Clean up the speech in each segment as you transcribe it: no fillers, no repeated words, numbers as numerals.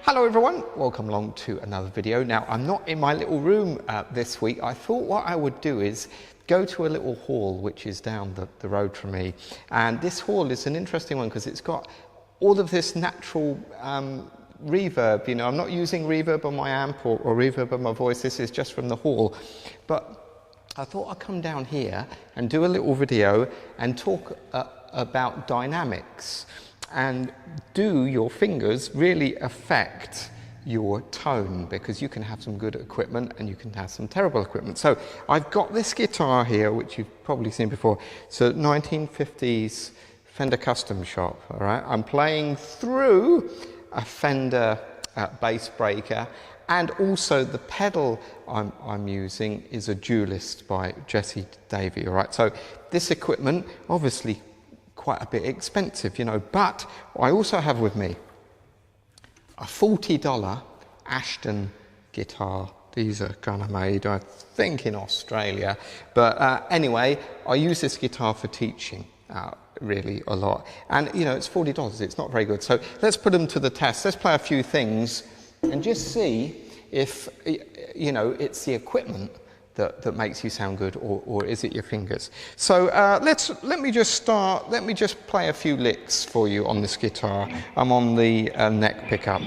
Hello everyone, welcome along to another video. Now I'm not in my little room this week. I thought what I would do is go to a little hall which is down the road from me, and this hall is an interesting one because it's got all of this natural reverb. You know, I'm not using reverb on my amp or reverb on my voice. This is just from the hall, but I thought I'd come down here and do a little video and talk about dynamics. And do your fingers really affect your tone? Because you can have some good equipment and you can have some terrible equipment. So I've got this guitar here, which you've probably seen before. So 1950s Fender Custom Shop, all right? I'm playing through a Fender bass breaker, and also the pedal I'm using is a Duelist by Jesse Davey, all right? So this equipment, obviously quite a bit expensive, you know, but I also have with me a $40 Ashton guitar. These are kind of made, I think, in Australia, but anyway, I use this guitar for teaching really a lot, and you know, it's $40, it's not very good. So let's put them to the test. Let's play a few things and just see if, you know, it's the equipment that makes you sound good, or is it your fingers? So let me just play a few licks for you on this guitar. I'm on the neck pickup.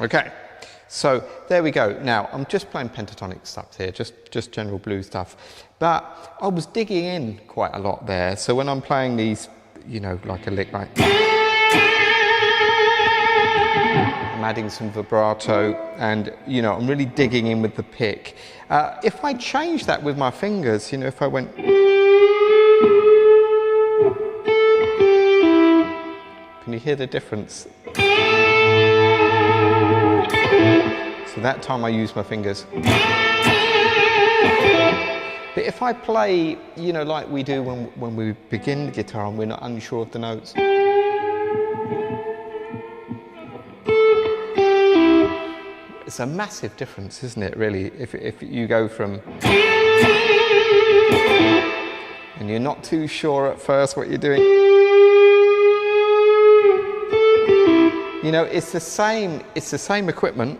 Okay. So there we go. Now I'm just playing pentatonic stuff here, just general blues stuff. But I was digging in quite a lot there. So when I'm playing these, you know, like a lick like, I'm adding some vibrato, and you know, I'm really digging in with the pick. If I change that with my fingers, you know, if I went, can you hear the difference? So that time I use my fingers. But if I play, you know, like we do when we begin the guitar and we're not unsure of the notes. It's a massive difference, isn't it, really? If you go from, and you're not too sure at first what you're doing. You know, it's the same equipment.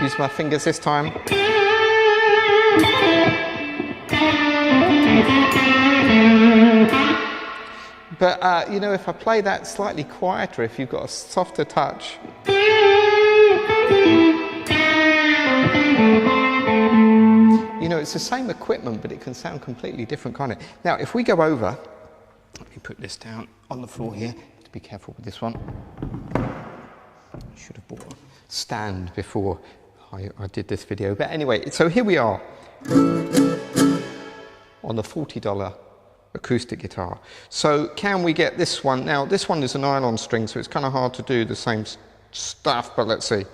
Use my fingers this time. But you know, if I play that slightly quieter, if you've got a softer touch, you know, it's the same equipment, but it can sound completely different, can't it? Now, if we go over, let me put this down on the floor here. Be careful with this one. Should have bought a stand before I did this video. But anyway, so here we are on the $40 acoustic guitar. So can we get this one? Now this one is a nylon string, so it's kind of hard to do the same stuff, but let's see.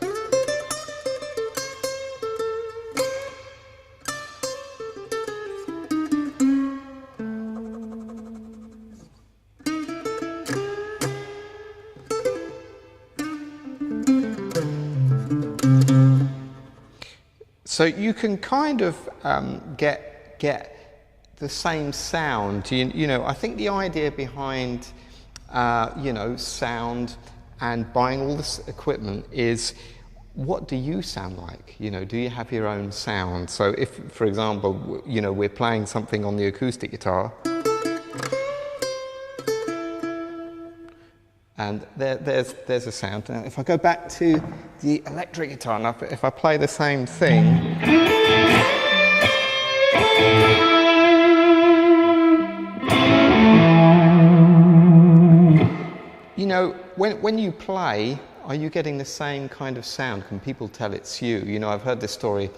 So you can kind of get the same sound. You know, I think the idea behind you know, sound and buying all this equipment is, what do you sound like? You know, do you have your own sound? So if, for example, you know, we're playing something on the acoustic guitar, and there's a sound. Now, if I go back to the electric guitar, now if I play the same thing, you know, when you play, are you getting the same kind of sound? Can people tell it's you? You know, I've heard this story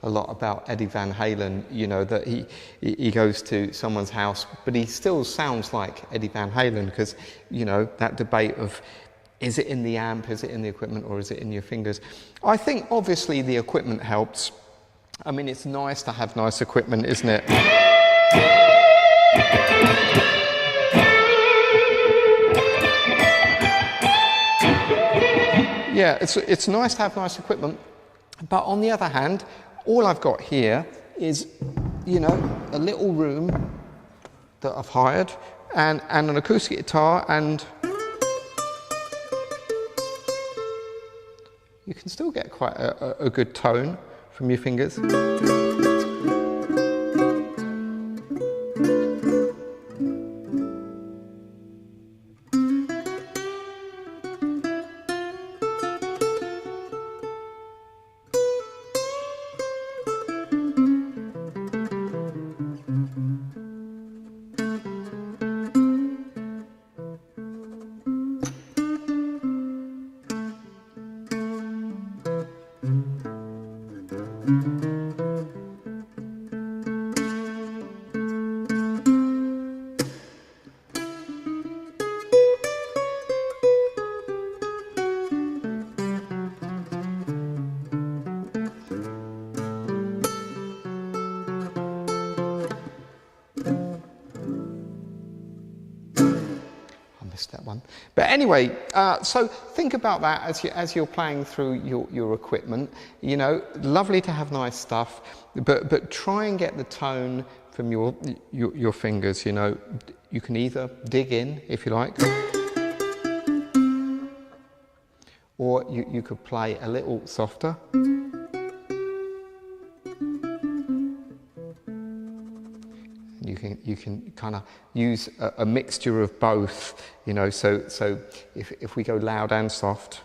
a lot about Eddie Van Halen, you know, that he goes to someone's house, but he still sounds like Eddie Van Halen, because, you know, that debate of, is it in the amp, is it in the equipment, or is it in your fingers? I think obviously the equipment helps. I mean, it's nice to have nice equipment, isn't it? Yeah, it's nice to have nice equipment, but on the other hand, all I've got here is, you know, a little room that I've hired and an acoustic guitar, and you can still get quite a good tone from your fingers. That one, but anyway, so think about that as you're playing through your equipment. You know, lovely to have nice stuff, but try and get the tone from your fingers. You know, you can either dig in if you like, or you could play a little softer. You can kind of use a mixture of both, you know, so if we go loud and soft.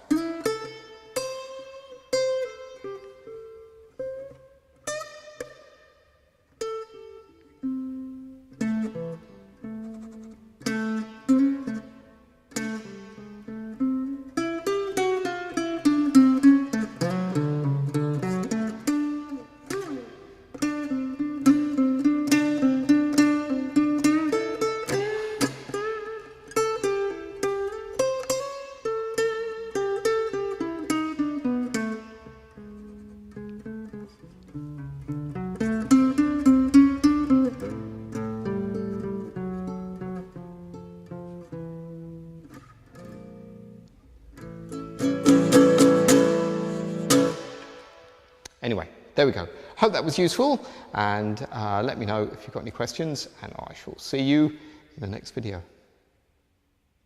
Anyway, there we go. Hope that was useful, and let me know if you've got any questions, and I shall see you in the next video.